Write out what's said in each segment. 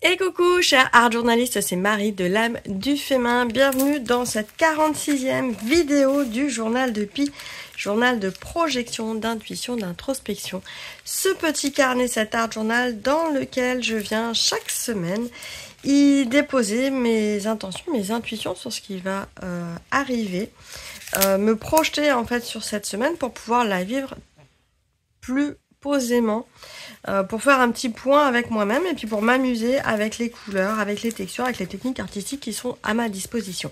Et coucou chers art journalistes, c'est Marie de l'âme du féminin. Bienvenue dans cette 46e vidéo du journal de Pi, journal de projection, d'intuition, d'introspection. Ce petit carnet, cet art journal dans lequel je viens chaque semaine y déposer mes intentions, mes intuitions sur ce qui va arriver. Me projeter en fait sur cette semaine pour pouvoir la vivre plus posément, pour faire un petit point avec moi-même et puis pour m'amuser avec les couleurs, avec les textures, avec les techniques artistiques qui sont à ma disposition.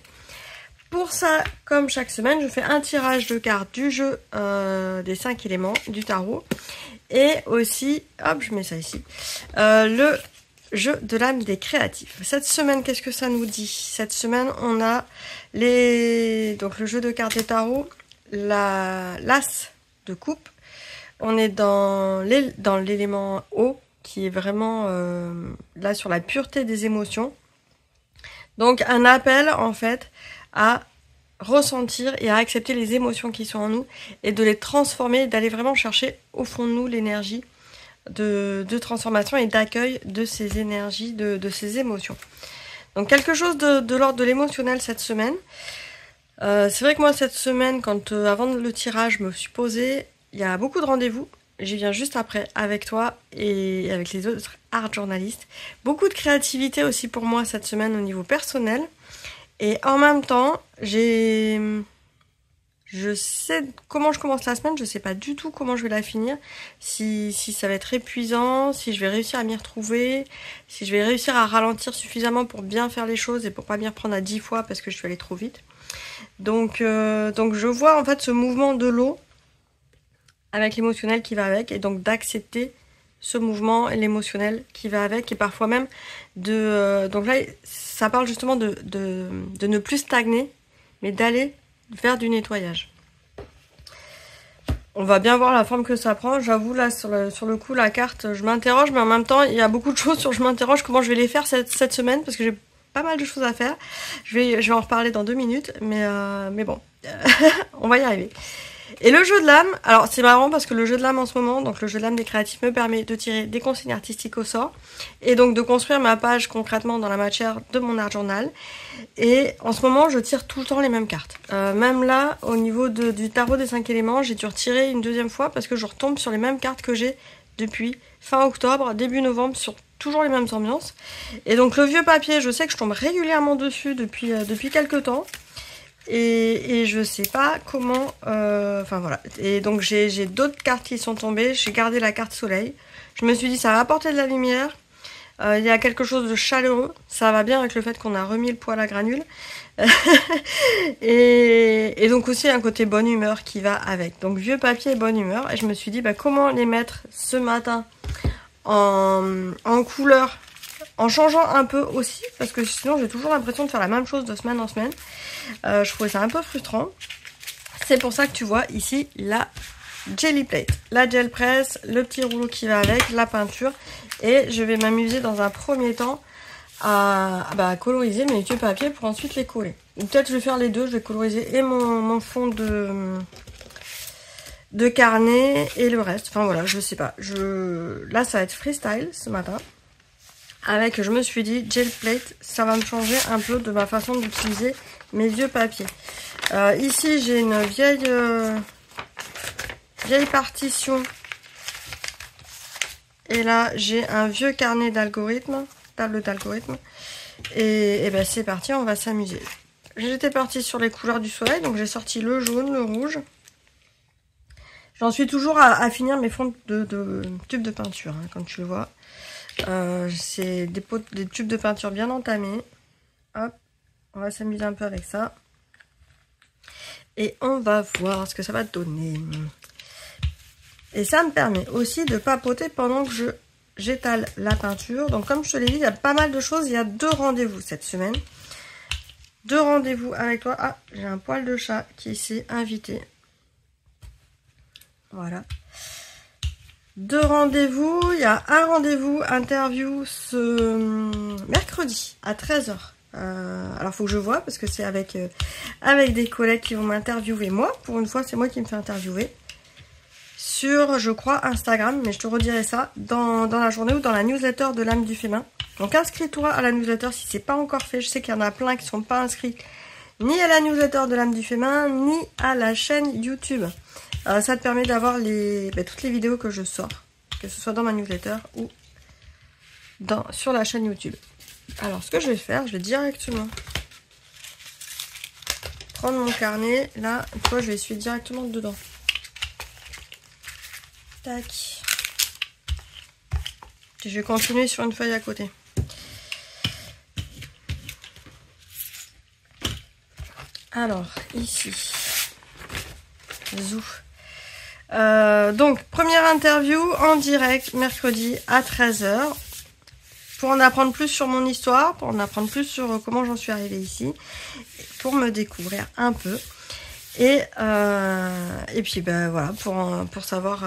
Pour ça, comme chaque semaine, je fais un tirage de cartes du jeu des 5 éléments du tarot et aussi, hop, je mets ça ici, le jeu de l'âme des créatifs. Cette semaine, qu'est-ce que ça nous dit? Cette semaine, on a donc le jeu de cartes des tarots, l'as de coupe. On est dans l'élément eau, qui est vraiment là sur la pureté des émotions. Donc un appel en fait à ressentir et à accepter les émotions qui sont en nous et de les transformer, d'aller vraiment chercher au fond de nous l'énergie de transformation et d'accueil de ces énergies, de ces émotions. Donc quelque chose de l'ordre de l'émotionnel cette semaine. C'est vrai que moi cette semaine, avant le tirage, je me suis posée. Il y a beaucoup de rendez-vous, j'y viens juste après avec toi et avec les autres art journalistes. Beaucoup de créativité aussi pour moi cette semaine au niveau personnel. Et en même temps, je sais comment je commence la semaine, je sais pas du tout comment je vais la finir. Si ça va être épuisant, si je vais réussir à m'y retrouver, si je vais réussir à ralentir suffisamment pour bien faire les choses et pour pas m'y reprendre à 10 fois parce que je suis allée trop vite. Donc je vois en fait ce mouvement de l'eau avec l'émotionnel qui va avec, et donc d'accepter ce mouvement et l'émotionnel qui va avec, et parfois même donc là ça parle justement de ne plus stagner, mais d'aller faire du nettoyage. On va bien voir la forme que ça prend. J'avoue là sur le coup la carte, je m'interroge, mais en même temps il y a beaucoup de choses sur je m'interroge comment je vais les faire cette semaine, parce que j'ai pas mal de choses à faire. Je vais en reparler dans 2 minutes, mais bon, on va y arriver. Et le jeu de l'âme, alors c'est marrant parce que le jeu de l'âme en ce moment, donc le jeu de l'âme des créatifs, me permet de tirer des consignes artistiques au sort et donc de construire ma page concrètement dans la matière de mon art journal. Et en ce moment, je tire tout le temps les mêmes cartes. Même là, au niveau du tarot des 5 éléments, j'ai dû retirer une deuxième fois parce que je retombe sur les mêmes cartes que j'ai depuis fin octobre, début novembre, sur toujours les mêmes ambiances. Et donc le vieux papier, je sais que je tombe régulièrement dessus depuis quelques temps. Et je sais pas comment, enfin voilà. Et donc j'ai d'autres cartes qui sont tombées. J'ai gardé la carte soleil. Je me suis dit ça va apporter de la lumière. Il y a quelque chose de chaleureux. Ça va bien avec le fait qu'on a remis le poêle à granules. et donc aussi un côté bonne humeur qui va avec. Donc vieux papier et bonne humeur. Et je me suis dit comment les mettre ce matin en couleur, en changeant un peu aussi, parce que sinon j'ai toujours l'impression de faire la même chose de semaine en semaine. Je trouvais ça un peu frustrant. C'est pour ça que tu vois ici la jelly plate, la gel press, le petit rouleau qui va avec, la peinture. Et je vais m'amuser dans un premier temps à coloriser mes vieux papiers pour ensuite les coller. Peut-être je vais faire les deux, je vais coloriser et mon fond de carnet et le reste. Enfin voilà, je sais pas. Là ça va être freestyle ce matin. Je me suis dit, gel plate, ça va me changer un peu de ma façon d'utiliser mes vieux papiers. Ici, j'ai une vieille partition. Et là, j'ai un vieux carnet d'algorithmes, table d'algorithmes. Et ben c'est parti, on va s'amuser. J'étais partie sur les couleurs du soleil, donc j'ai sorti le jaune, le rouge. J'en suis toujours à finir mes fonds de tubes de peinture, hein, comme tu le vois. C'est des tubes de peinture bien entamés. Hop, on va s'amuser un peu avec ça. Et on va voir ce que ça va donner. Et ça me permet aussi de papoter pendant que j'étale la peinture. Donc comme je te l'ai dit, il y a pas mal de choses. Il y a 2 rendez-vous cette semaine. 2 rendez-vous avec toi. Ah, j'ai un poil de chat qui s'est invité. Voilà. 2 rendez-vous, il y a un rendez-vous interview ce mercredi à 13 h. Alors faut que je vois parce que c'est avec des collègues qui vont m'interviewer moi. Pour une fois, c'est moi qui me fais interviewer. Sur, je crois, Instagram, mais je te redirai ça dans la journée ou dans la newsletter de l'âme du féminin. Donc inscris-toi à la newsletter si c'est pas encore fait. Je sais qu'il y en a plein qui sont pas inscrits ni à la newsletter de l'âme du féminin, ni à la chaîne YouTube. Ça te permet d'avoir toutes les vidéos que je sors, que ce soit dans ma newsletter ou sur la chaîne YouTube. Alors ce que je vais faire, je vais directement prendre mon carnet. Là, une fois, je vais essuyer directement dedans. Tac. Et je vais continuer sur une feuille à côté. Alors, ici. Zou. Donc, première interview en direct, mercredi à 13 h. Pour en apprendre plus sur mon histoire, pour en apprendre plus sur comment j'en suis arrivée ici, pour me découvrir un peu. Et puis, voilà, pour savoir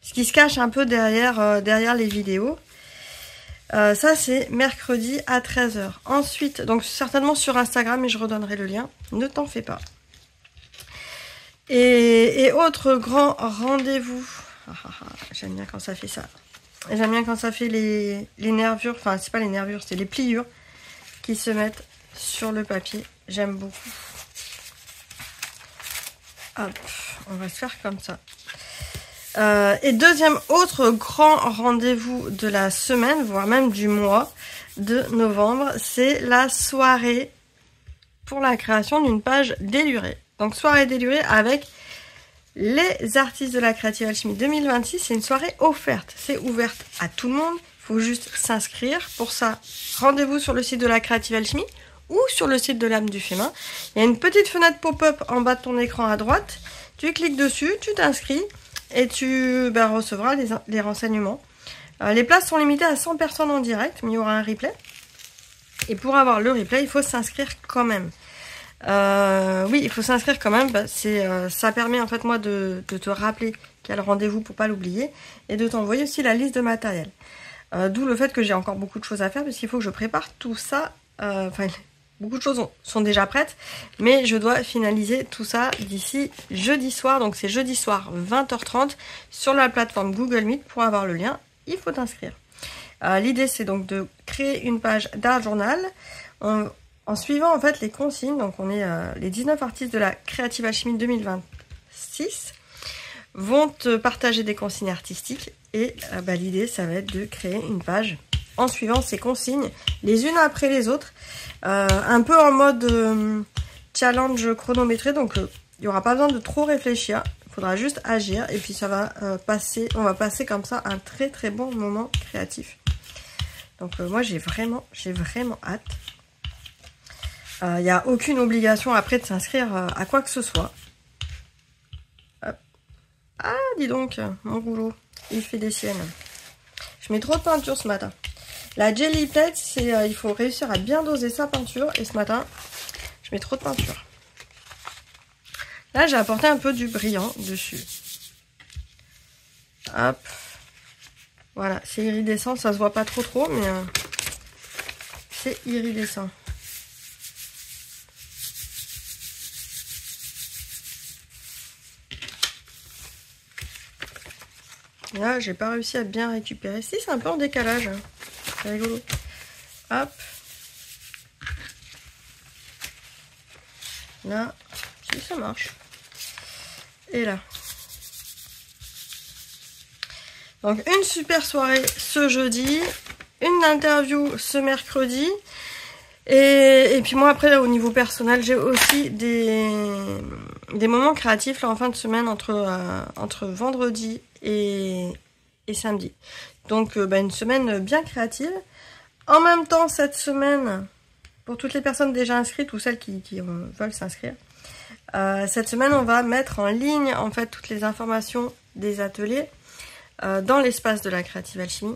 ce qui se cache un peu derrière les vidéos. Ça, c'est mercredi à 13 h. Ensuite, donc certainement sur Instagram, et je redonnerai le lien. Ne t'en fais pas. Et autre grand rendez-vous. J'aime bien quand ça fait ça. J'aime bien quand ça fait les nervures. Enfin, c'est pas les nervures, c'est les pliures qui se mettent sur le papier. J'aime beaucoup. Hop, on va se faire comme ça. Et deuxième autre grand rendez-vous de la semaine, voire même du mois de novembre, c'est la soirée pour la création d'une page délurée. Donc soirée délurée avec les artistes de la Creative Alchemy 2026. C'est une soirée offerte, c'est ouverte à tout le monde. Il faut juste s'inscrire. Pour ça, rendez-vous sur le site de la Creative Alchemy ou sur le site de l'âme du féminin. Il y a une petite fenêtre pop-up en bas de ton écran à droite. Tu cliques dessus, tu t'inscris. Et tu recevras les renseignements. Les places sont limitées à 100 personnes en direct, mais il y aura un replay. Et pour avoir le replay, il faut s'inscrire quand même. Oui, il faut s'inscrire quand même. Ça permet en fait moi de te rappeler qu'il y a le rendez-vous pour pas l'oublier. Et de t'envoyer aussi la liste de matériel. D'où le fait que j'ai encore beaucoup de choses à faire, parce qu'il faut que je prépare tout ça. Beaucoup de choses sont déjà prêtes, mais je dois finaliser tout ça d'ici jeudi soir. Donc c'est jeudi soir 20h30 sur la plateforme Google Meet. Pour avoir le lien, il faut t'inscrire. L'idée c'est donc de créer une page d'art journal en suivant en fait les consignes. Donc on est les 19 artistes de la Creative Alchemy 2026 vont te partager des consignes artistiques et l'idée ça va être de créer une page en suivant ces consignes les unes après les autres. Un peu en mode challenge chronométré, donc il n'y aura pas besoin de trop réfléchir, il faudra juste agir et puis ça va on va passer comme ça un très très bon moment créatif. Donc moi j'ai vraiment hâte. Il n'y a aucune obligation après de s'inscrire à quoi que ce soit. Hop. Ah dis donc, mon rouleau, il fait des siennes. Je mets trop de peinture ce matin. La Jelly Plate, il faut réussir à bien doser sa peinture. Et ce matin, je mets trop de peinture. Là, j'ai apporté un peu du brillant dessus. Hop. Voilà, c'est iridescent. Ça se voit pas trop, mais c'est iridescent. Là, j'ai pas réussi à bien récupérer. Si, c'est un peu en décalage. C'est rigolo. Hop. Là, si ça marche. Et là. Donc une super soirée ce jeudi. Une interview ce mercredi. Et puis moi après au niveau personnel, j'ai aussi des moments créatifs là en fin de semaine entre vendredi et samedi. Donc une semaine bien créative. En même temps cette semaine, pour toutes les personnes déjà inscrites ou celles qui veulent s'inscrire, cette semaine on va mettre en ligne en fait toutes les informations des ateliers dans l'espace de la Creative Alchemy.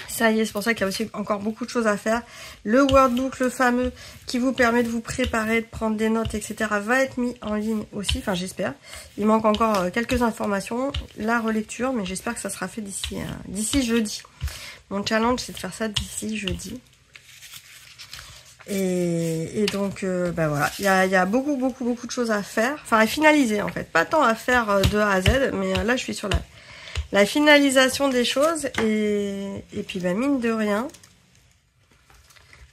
Ça y est, c'est pour ça qu'il y a aussi encore beaucoup de choses à faire. Le workbook, le fameux, qui vous permet de vous préparer, de prendre des notes, etc. va être mis en ligne aussi, enfin j'espère. Il manque encore quelques informations, la relecture, mais j'espère que ça sera fait d'ici jeudi. Mon challenge, c'est de faire ça d'ici jeudi. Et donc, voilà, il y a beaucoup de choses à faire. Enfin, à finaliser en fait. Pas tant à faire de A à Z, mais là je suis sur la finalisation des choses. Et puis bah, mine de rien,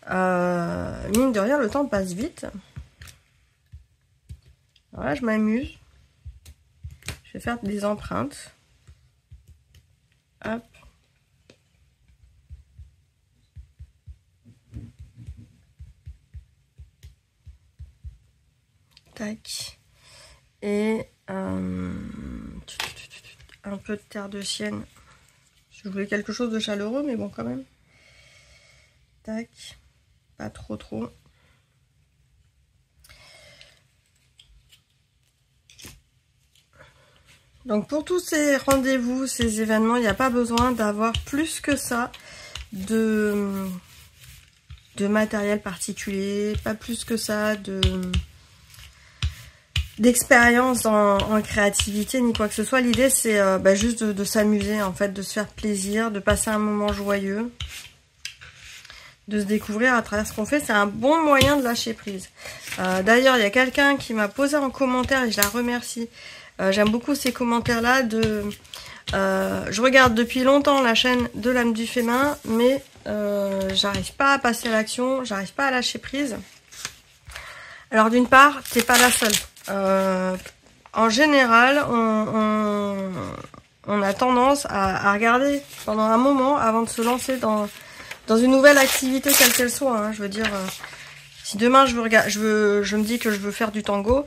le temps passe vite. Voilà, je m'amuse. Je vais faire des empreintes. Hop. Tac. Et un peu de terre de sienne. Je voulais quelque chose de chaleureux, mais bon, quand même. Tac. Pas trop. Donc pour tous ces rendez-vous, ces événements, il n'y a pas besoin d'avoir plus que ça de matériel particulier, pas plus que ça d'expérience en créativité ni quoi que ce soit. L'idée c'est juste de s'amuser en fait, de se faire plaisir, de passer un moment joyeux, de se découvrir à travers ce qu'on fait. C'est un bon moyen de lâcher prise. D'ailleurs, il y a quelqu'un qui m'a posé en commentaire et je la remercie. J'aime beaucoup ces commentaires-là je regarde depuis longtemps la chaîne de l'âme du féminin, mais j'arrive pas à passer à l'action, j'arrive pas à lâcher prise. Alors d'une part, t'es pas la seule. En général, on a tendance à regarder pendant un moment avant de se lancer dans une nouvelle activité quelle qu'elle soit. Hein. Je veux dire, si demain je me dis que je veux faire du tango,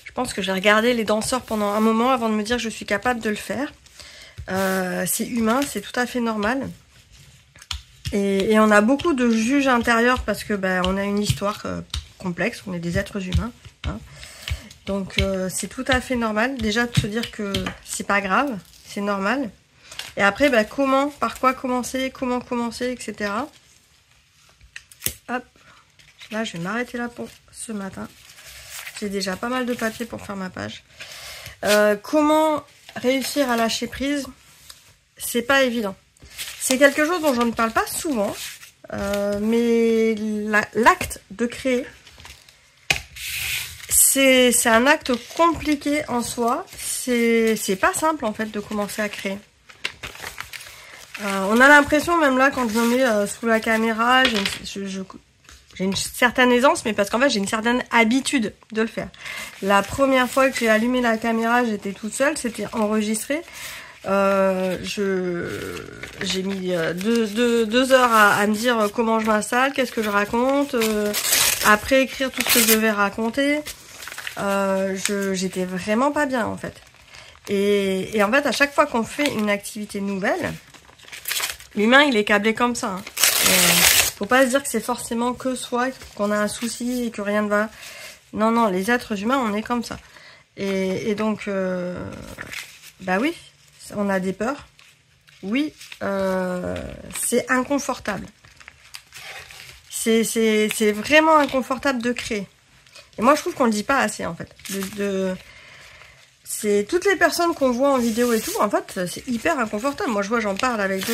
je pense que je vais regarder les danseurs pendant un moment avant de me dire que je suis capable de le faire. C'est humain, c'est tout à fait normal. Et on a beaucoup de juges intérieurs parce que on a une histoire complexe, on est des êtres humains. Hein. Donc c'est tout à fait normal déjà de se dire que c'est pas grave, c'est normal. Et après, par quoi commencer, comment commencer, etc. Hop, là je vais m'arrêter là pour ce matin. J'ai déjà pas mal de papier pour faire ma page. Comment réussir à lâcher prise? C'est pas évident. C'est quelque chose dont je ne parle pas souvent, mais l'acte de créer, c'est un acte compliqué en soi. C'est pas simple en fait de commencer à créer. On a l'impression, même là, quand je me mets sous la caméra, j'ai une certaine aisance, mais parce qu'en fait, j'ai une certaine habitude de le faire. La première fois que j'ai allumé la caméra, j'étais toute seule, c'était enregistré. J'ai mis 2 heures à me dire comment je m'installe, qu'est-ce que je raconte, après écrire tout ce que je devais raconter. J'étais vraiment pas bien, en fait. Et en fait, à chaque fois qu'on fait une activité nouvelle, l'humain, il est câblé comme ça. Hein. Faut pas se dire que c'est forcément que soi, qu'on a un souci et que rien ne va. Non, les êtres humains, on est comme ça. Et donc, oui, on a des peurs. Oui, c'est inconfortable. C'est vraiment inconfortable de créer. Et moi, je trouve qu'on le dit pas assez, en fait. C'est toutes les personnes qu'on voit en vidéo et tout, en fait, c'est hyper inconfortable. Moi, j'en parle avec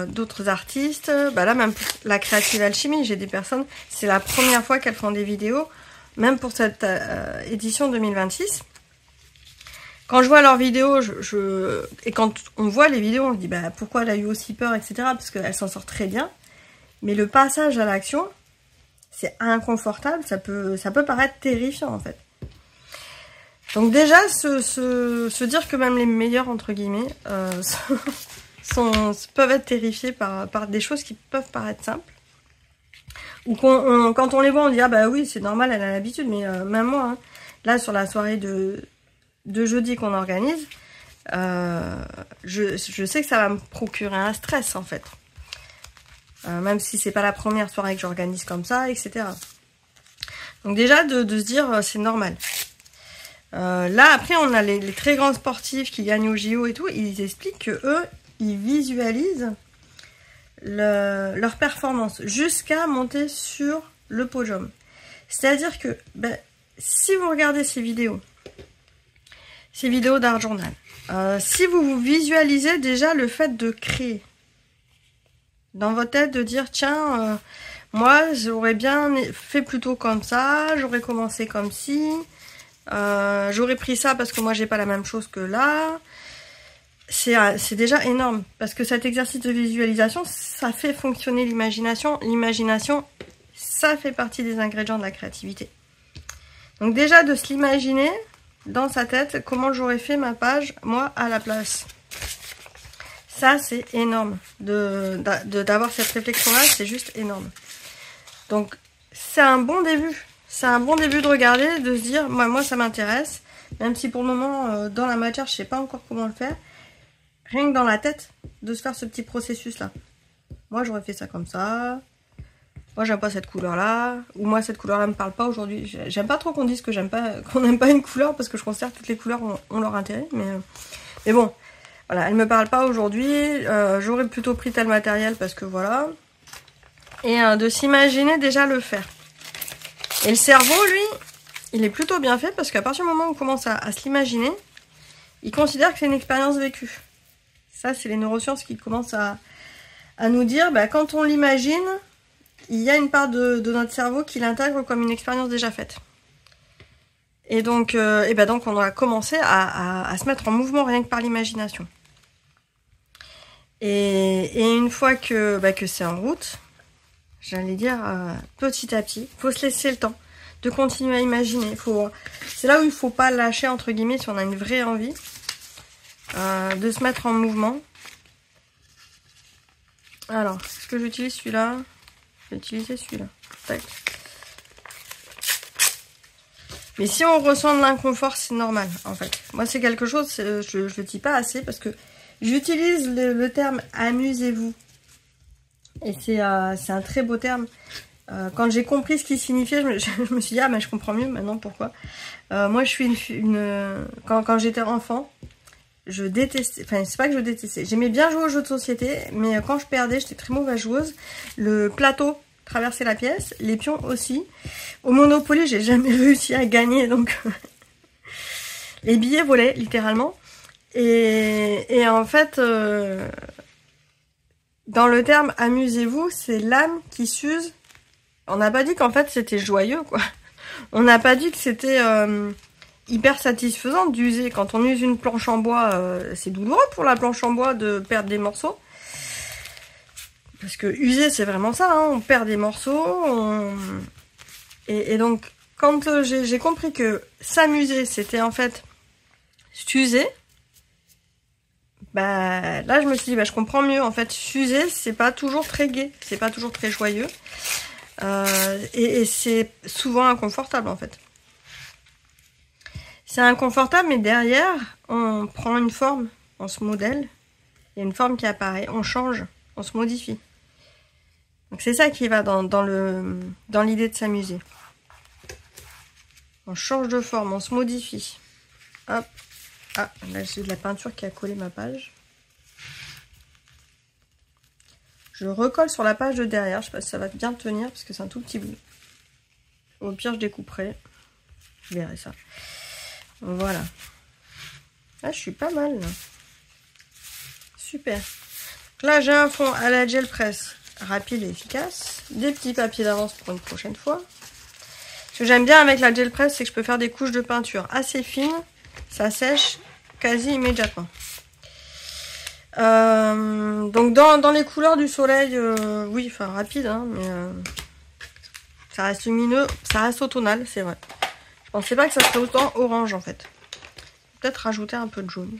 d'autres artistes. Là, même pour la créative alchimie, j'ai des personnes, c'est la première fois qu'elles font des vidéos, même pour cette édition 2026. Quand je vois leurs vidéos, et quand on voit les vidéos, on se dit, pourquoi elle a eu aussi peur, etc. Parce qu'elle s'en sort très bien. Mais le passage à l'action, c'est inconfortable, ça peut paraître terrifiant, en fait. Donc déjà, se dire que même les meilleurs, entre guillemets, peuvent être terrifiés par des choses qui peuvent paraître simples. Ou quand on les voit, on dit, oui, c'est normal, elle a l'habitude. Mais même moi, hein, là, sur la soirée de jeudi qu'on organise, je sais que ça va me procurer un stress, en fait. Même si c'est pas la première soirée que j'organise comme ça, etc. Donc déjà, de se dire, c'est normal. Là, après, on a les très grands sportifs qui gagnent au JO et tout. Ils expliquent que eux, ils visualisent leur performance jusqu'à monter sur le podium. C'est-à-dire que si vous regardez ces vidéos d'Art Journal, si vous visualisez déjà le fait de créer dans votre tête, de dire tiens, moi j'aurais bien fait plutôt comme ça, j'aurais commencé comme ci. J'aurais pris ça parce que moi j'ai pas la même chose que là. c'est déjà énorme. Parce que cet exercice de visualisation, ça fait fonctionner l'imagination. L'imagination, ça fait partie des ingrédients de la créativité. Donc déjà, de se l'imaginer dans sa tête, comment j'aurais fait ma page, moi, à la place. Ça, c'est énorme. D'avoir cette réflexion-là, c'est juste énorme. Donc, c'est un bon début. C'est un bon début de regarder, de se dire, moi ça m'intéresse. Même si pour le moment, dans la matière, je sais pas encore comment le faire. Rien que dans la tête, de se faire ce petit processus-là. Moi, j'aurais fait ça comme ça. Moi, j'aime pas cette couleur-là. Ou moi, cette couleur-là me parle pas aujourd'hui. J'aime pas trop qu'on dise que qu'on n'aime pas une couleur, parce que je considère que toutes les couleurs ont leur intérêt. Mais bon, voilà, elle me parle pas aujourd'hui. J'aurais plutôt pris tel matériel, parce que voilà. Et de s'imaginer déjà le faire. Et le cerveau, lui, il est plutôt bien fait, parce qu'à partir du moment où on commence à se l'imaginer, il considère que c'est une expérience vécue. Ça, c'est les neurosciences qui commencent à nous dire, bah, quand on l'imagine, il y a une part de notre cerveau qui l'intègre comme une expérience déjà faite. Et donc, donc on a commencé à se mettre en mouvement rien que par l'imagination. Et une fois que c'est en route, j'allais dire petit à petit, il faut se laisser le temps de continuer à imaginer. C'est là où il ne faut pas lâcher, entre guillemets, si on a une vraie envie de se mettre en mouvement. Alors, est-ce que j'utilise celui-là? Je vais utiliser celui-là. Tac. Mais si on ressent de l'inconfort, c'est normal, en fait. Moi, c'est quelque chose, je ne le dis pas assez, parce que j'utilise le terme « amusez-vous ». Et c'est un très beau terme. Quand j'ai compris ce qu'il signifiait, je me suis dit, ah, mais je comprends mieux maintenant pourquoi. Moi, je suis quand j'étais enfant, je détestais, enfin, c'est pas que je détestais, j'aimais bien jouer aux jeux de société, mais quand je perdais, j'étais très mauvaise joueuse. Le plateau traversait la pièce, les pions aussi. Au Monopoly, j'ai jamais réussi à gagner, donc les billets volaient, littéralement. Et en fait, dans le terme « amusez-vous », c'est l'âme qui s'use. On n'a pas dit qu'en fait c'était joyeux, quoi. On n'a pas dit que c'était hyper satisfaisant d'user. Quand on use une planche en bois, c'est douloureux pour la planche en bois de perdre des morceaux. Parce que user, c'est vraiment ça, hein. On perd des morceaux. Et donc, quand j'ai compris que s'amuser, c'était en fait s'user, bah là je me suis dit, bah, je comprends mieux. En fait, s'user, c'est pas toujours très gai, c'est pas toujours très joyeux. Et c'est souvent inconfortable en fait. C'est inconfortable, mais derrière, on prend une forme, on se modèle, il y a une forme qui apparaît, on change, on se modifie. Donc c'est ça qui va dans l'idée de s'amuser. On change de forme, on se modifie. Hop. Ah, là j'ai de la peinture qui a collé ma page. Je recolle sur la page de derrière, je sais pas si ça va bien tenir parce que c'est un tout petit bout. Au pire, je découperai. Je verrai ça. Voilà. Ah, je suis pas mal là. Super. Donc là, j'ai un fond à la gel press rapide et efficace. Des petits papiers d'avance pour une prochaine fois. Ce que j'aime bien avec la gel press, c'est que je peux faire des couches de peinture assez fines. Ça sèche quasi immédiatement. Donc dans les couleurs du soleil, oui, enfin rapide, hein, mais ça reste lumineux, ça reste automnal, c'est vrai. Je pensais pas que ça serait autant orange en fait. Peut-être rajouter un peu de jaune.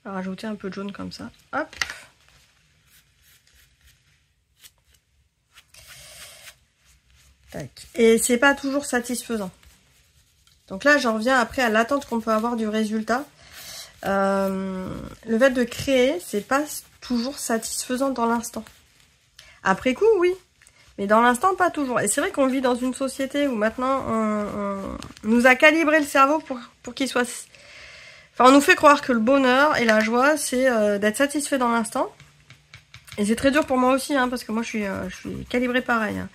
Rajouter un peu de jaune comme ça. Hop. Tac. Et c'est pas toujours satisfaisant. Donc là, j'en reviens après à l'attente qu'on peut avoir du résultat. Le fait de créer, c'est pas toujours satisfaisant dans l'instant. Après coup, oui. Mais dans l'instant, pas toujours. Et c'est vrai qu'on vit dans une société où maintenant, on nous a calibré le cerveau pour qu'il soit... Enfin, on nous fait croire que le bonheur et la joie, c'est d'être satisfait dans l'instant. Et c'est très dur pour moi aussi, hein, parce que moi, je suis calibrée pareil. Hein.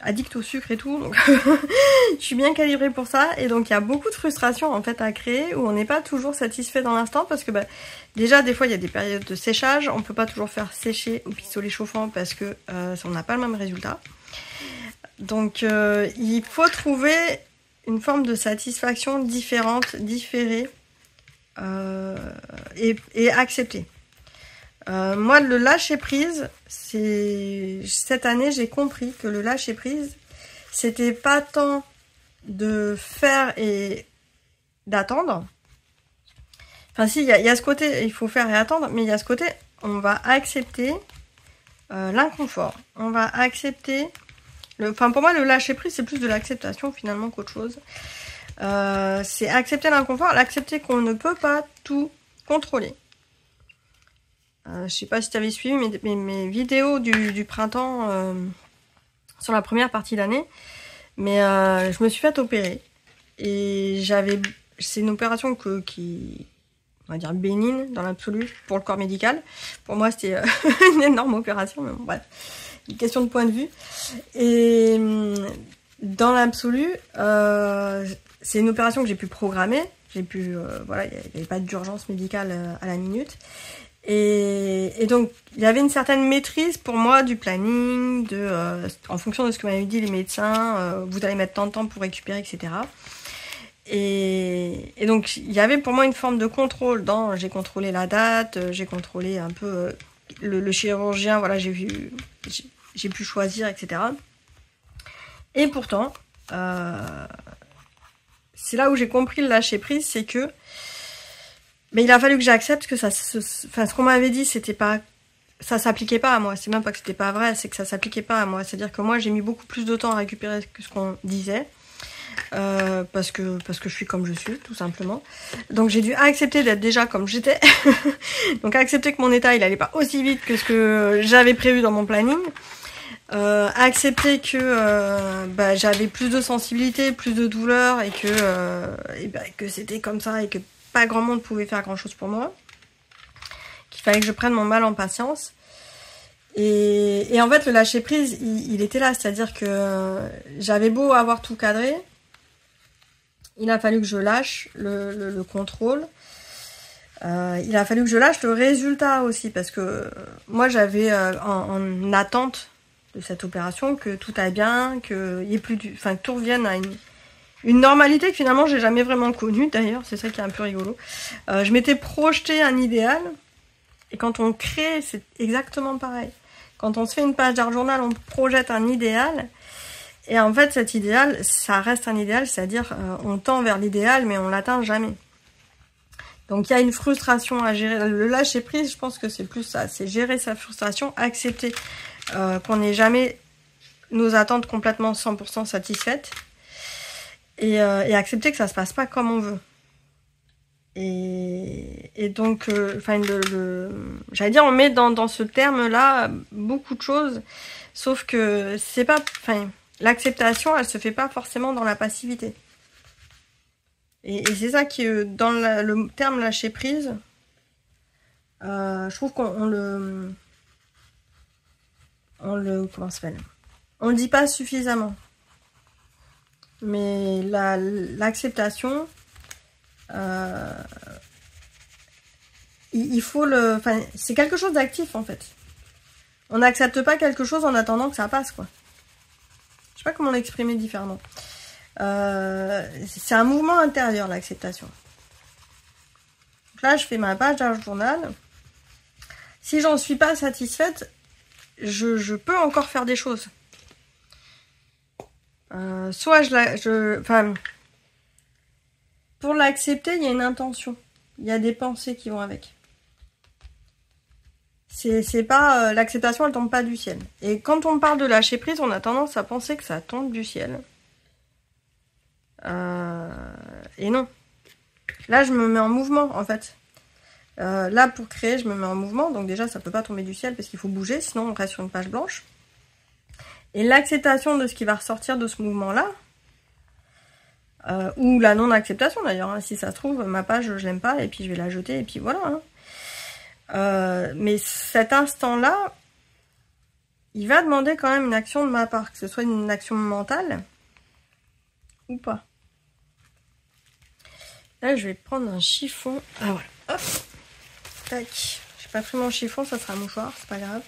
Addict au sucre et tout, donc je suis bien calibrée pour ça. Et donc, il y a beaucoup de frustration, en fait, à créer, où on n'est pas toujours satisfait dans l'instant, parce que, bah, déjà, des fois, il y a des périodes de séchage. On peut pas toujours faire sécher au pistolet chauffant, parce que on n'a pas le même résultat. Donc, il faut trouver une forme de satisfaction différente, différée, et accepter. Moi, le lâcher prise, cette année, j'ai compris que le lâcher prise, c'était pas tant de faire et d'attendre. Enfin, si, il y a ce côté, il faut faire et attendre, mais il y a ce côté, on va accepter l'inconfort. On va accepter... Enfin, pour moi, le lâcher prise, c'est plus de l'acceptation, finalement, qu'autre chose. C'est accepter l'inconfort, accepter qu'on ne peut pas tout contrôler. Je sais pas si tu avais suivi mes vidéos du printemps sur la première partie d'année, mais je me suis fait opérer. Et c'est une opération qui... on va dire bénigne dans l'absolu pour le corps médical. Pour moi, c'était une énorme opération, mais bon, bref, une question de point de vue. Et dans l'absolu, c'est une opération que j'ai pu programmer. Voilà, il n'y avait pas d'urgence médicale à la minute. Et donc, il y avait une certaine maîtrise pour moi du planning, en fonction de ce que m'avaient dit les médecins, vous allez mettre tant de temps pour récupérer, etc. Et donc, il y avait pour moi une forme de contrôle j'ai contrôlé la date, j'ai contrôlé un peu le chirurgien, voilà, j'ai pu choisir, etc. Et pourtant, c'est là où j'ai compris le lâcher prise, c'est que mais il a fallu que j'accepte que ce qu'on m'avait dit, ça s'appliquait pas à moi. C'est même pas que c'était pas vrai, c'est que ça s'appliquait pas à moi. C'est-à-dire que moi, j'ai mis beaucoup plus de temps à récupérer que ce qu'on disait. Parce que je suis comme je suis, tout simplement. Donc j'ai dû accepter d'être déjà comme j'étais. Donc accepter que mon état il allait pas aussi vite que ce que j'avais prévu dans mon planning. Accepter que j'avais plus de sensibilité, plus de douleur et que c'était comme ça et que pas grand monde pouvait faire grand chose pour moi. Qu'il fallait que je prenne mon mal en patience. Et en fait le lâcher prise il était là, c'est-à-dire que j'avais beau avoir tout cadré. Il a fallu que je lâche le contrôle. Il a fallu que je lâche le résultat aussi. Parce que moi, j'avais en attente de cette opération que tout aille bien, que tout revienne à une normalité que finalement, j'ai jamais vraiment connue. D'ailleurs, c'est ça qui est un peu rigolo. Je m'étais projeté un idéal. Et quand on crée, c'est exactement pareil. Quand on se fait une page d'art journal, on projette un idéal. Et en fait, cet idéal, ça reste un idéal, c'est-à-dire on tend vers l'idéal, mais on l'atteint jamais. Donc il y a une frustration à gérer. Le lâcher prise, je pense que c'est plus ça, c'est gérer sa frustration, accepter qu'on n'ait jamais nos attentes complètement 100% satisfaites, et accepter que ça se passe pas comme on veut. Et donc, j'allais dire, on met dans ce terme-là beaucoup de choses, sauf que c'est pas... L'acceptation, elle se fait pas forcément dans la passivité. Et c'est ça qui, dans le terme lâcher prise, je trouve qu'on le comment ça s'appelle ? On le dit pas suffisamment. Mais l'acceptation, il faut c'est quelque chose d'actif en fait. On n'accepte pas quelque chose en attendant que ça passe, quoi. Je sais pas comment l'exprimer différemment. C'est un mouvement intérieur, l'acceptation. Donc là, je fais ma page d'art journal. Si j'en suis pas satisfaite, je peux encore faire des choses. Soit pour l'accepter, il y a une intention. Il y a des pensées qui vont avec. C'est pas l'acceptation, elle tombe pas du ciel. Et quand on parle de lâcher prise, on a tendance à penser que ça tombe du ciel. Et non. Là, je me mets en mouvement, en fait. Là, pour créer, je me mets en mouvement. Donc déjà, ça peut pas tomber du ciel parce qu'il faut bouger, sinon on reste sur une page blanche. Et l'acceptation de ce qui va ressortir de ce mouvement-là, ou la non-acceptation d'ailleurs, hein, si ça se trouve, ma page, je l'aime pas, et puis je vais la jeter, et puis voilà. Hein. Mais cet instant-là, il va demander quand même une action de ma part, que ce soit une action mentale ou pas. Là, je vais prendre un chiffon. Ah voilà, hop, tac. J'ai pas pris mon chiffon, ça sera un mouchoir, c'est pas grave.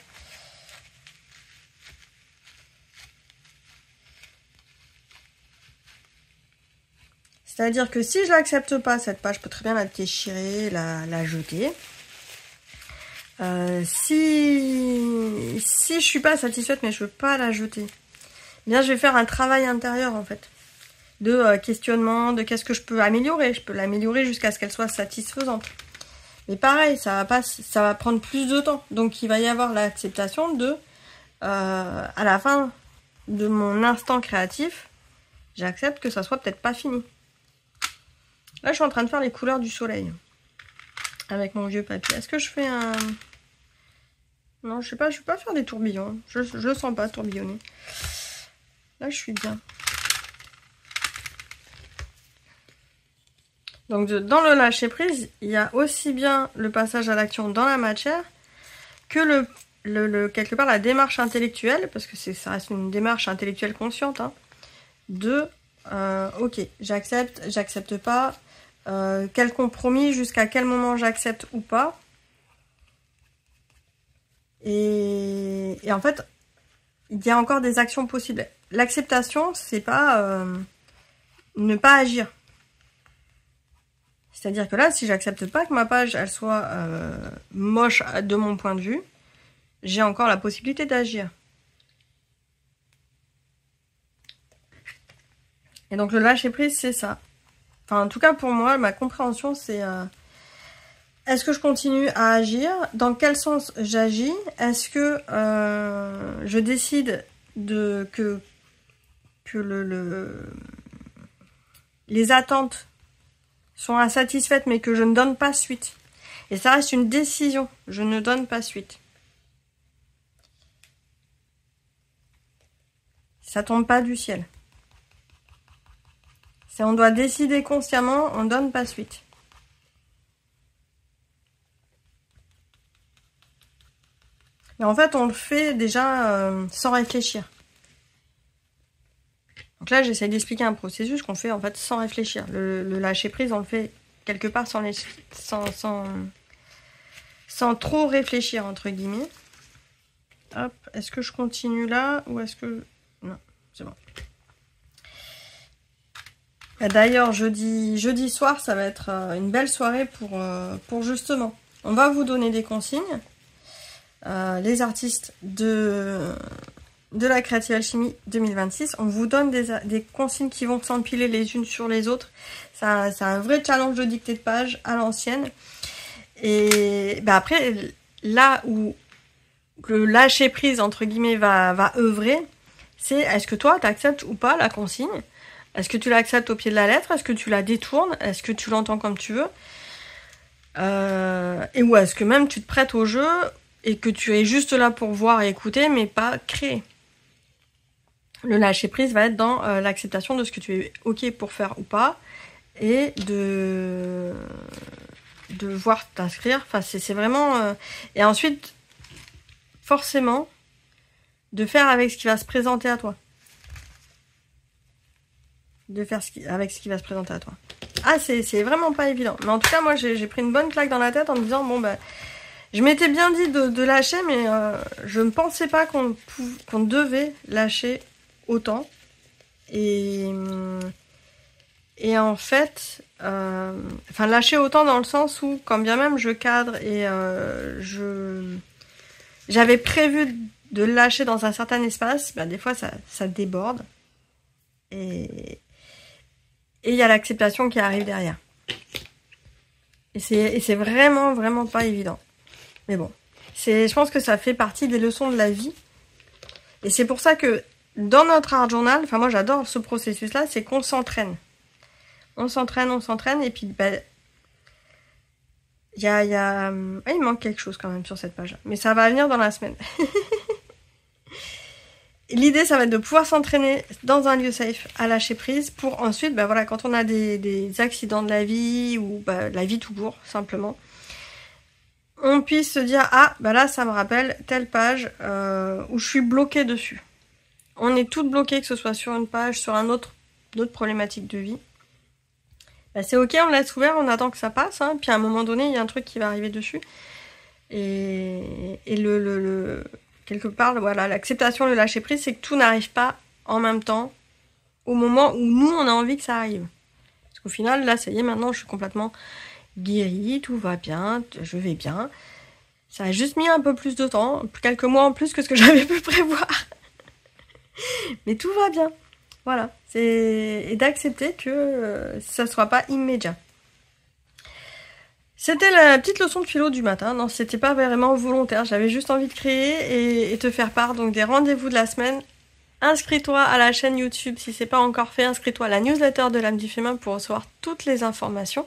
C'est-à-dire que si je l'accepte pas, cette page, je peux très bien la déchirer, la jeter. Si je suis pas satisfaite, mais je veux pas la jeter, bien je vais faire un travail intérieur en fait. De questionnement, de qu'est-ce que je peux améliorer. Je peux l'améliorer jusqu'à ce qu'elle soit satisfaisante. Mais pareil, ça va prendre plus de temps. Donc il va y avoir l'acceptation de, à la fin de mon instant créatif, j'accepte que ça soit peut-être pas fini. Là, je suis en train de faire les couleurs du soleil. Avec mon vieux papier. Est-ce que je fais un... Non, je vais pas faire des tourbillons. Je sens pas tourbillonner. Là, je suis bien. Donc, dans le lâcher prise, il y a aussi bien le passage à l'action dans la matière que quelque part la démarche intellectuelle, parce que ça reste une démarche intellectuelle consciente, hein, de ok, j'accepte pas, quel compromis, jusqu'à quel moment j'accepte ou pas. Et en fait, il y a encore des actions possibles. L'acceptation, c'est pas ne pas agir. C'est-à-dire que là, si j'accepte pas que ma page, elle soit moche de mon point de vue, j'ai encore la possibilité d'agir. Et donc le lâcher prise, c'est ça. Enfin, en tout cas, pour moi, ma compréhension, c'est... est-ce que je continue à agir? Dans quel sens j'agis? Est-ce que je décide que les attentes sont insatisfaites, mais que je ne donne pas suite? Et ça reste une décision. Je ne donne pas suite. Ça tombe pas du ciel. Si on doit décider consciemment, on donne pas suite. Mais en fait, on le fait déjà sans réfléchir. Donc là, j'essaie d'expliquer un processus qu'on fait en fait sans réfléchir. Le lâcher prise, on le fait quelque part sans trop réfléchir, entre guillemets. Hop, est-ce que je continue là ou est-ce que... Non, c'est bon. D'ailleurs, jeudi soir, ça va être une belle soirée pour justement. On va vous donner des consignes. Les artistes de la Creative Alchemy 2026, on vous donne des consignes qui vont s'empiler les unes sur les autres. C'est un vrai challenge de dictée de page à l'ancienne. Et bah après, là où le lâcher prise, entre guillemets, va œuvrer, c'est est-ce que toi, tu acceptes ou pas la consigne? Est-ce que tu l'acceptes au pied de la lettre? Est-ce que tu la détournes? Est-ce que tu l'entends comme tu veux? Et ou est-ce que même tu te prêtes au jeu et que tu es juste là pour voir et écouter, mais pas créer? Le lâcher prise va être dans l'acceptation de ce que tu es ok pour faire ou pas, et de voir t'inscrire. Enfin, c'est vraiment... Et ensuite, forcément, de faire avec ce qui va se présenter à toi. De faire avec ce qui va se présenter à toi. Ah, c'est vraiment pas évident. Mais en tout cas, moi, j'ai pris une bonne claque dans la tête en me disant, bon, bah, je m'étais bien dit de lâcher, mais je ne pensais pas qu'on devait lâcher autant. Et en fait, enfin, lâcher autant dans le sens où, quand bien même je cadre et j'avais prévu de lâcher dans un certain espace, ben, des fois, ça déborde. Et il y a l'acceptation qui arrive derrière. Et c'est vraiment, vraiment pas évident. Mais bon, je pense que ça fait partie des leçons de la vie. Et c'est pour ça que dans notre art journal, enfin moi j'adore ce processus-là, c'est qu'on s'entraîne. On s'entraîne, et puis ben, il manque quelque chose quand même sur cette page. Mais ça va venir dans la semaine. L'idée, ça va être de pouvoir s'entraîner dans un lieu safe, à lâcher prise, pour ensuite, ben voilà, quand on a des accidents de la vie, ou ben, la vie tout court, simplement, on puisse se dire, ah, ben là, ça me rappelle telle page où je suis bloquée dessus. On est toutes bloquées, que ce soit sur une page, sur d'autres problématiques de vie. Ben, c'est ok, on laisse ouvert, on attend que ça passe, hein, puis à un moment donné, il y a un truc qui va arriver dessus. Et quelque part, voilà, l'acceptation, le lâcher prise, c'est que tout n'arrive pas en même temps, au moment où nous, on a envie que ça arrive. Parce Parce qu'au final, là, ça y est, maintenant, je suis complètement guérie, tout va bien, je vais bien. Ça a juste mis un peu plus de temps, quelques mois en plus que ce que j'avais pu prévoir. Mais tout va bien. Voilà. Et d'accepter que ça ne sera pas immédiat. C'était la petite leçon de philo du matin. Non, c'était pas vraiment volontaire. J'avais juste envie de créer et te faire part donc des rendez-vous de la semaine. Inscris-toi à la chaîne YouTube si c'est pas encore fait. Inscris-toi à la newsletter de l'âme du féminin pour recevoir toutes les informations.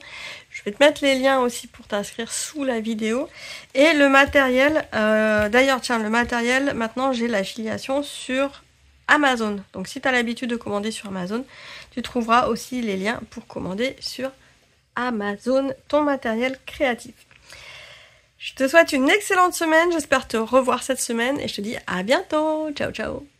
Je vais te mettre les liens aussi pour t'inscrire sous la vidéo. Et le matériel, d'ailleurs tiens, le matériel, maintenant j'ai l'affiliation sur Amazon. Donc si tu as l'habitude de commander sur Amazon, tu trouveras aussi les liens pour commander sur Amazon ton matériel créatif. Je te souhaite une excellente semaine, j'espère te revoir cette semaine et je te dis à bientôt. Ciao ciao.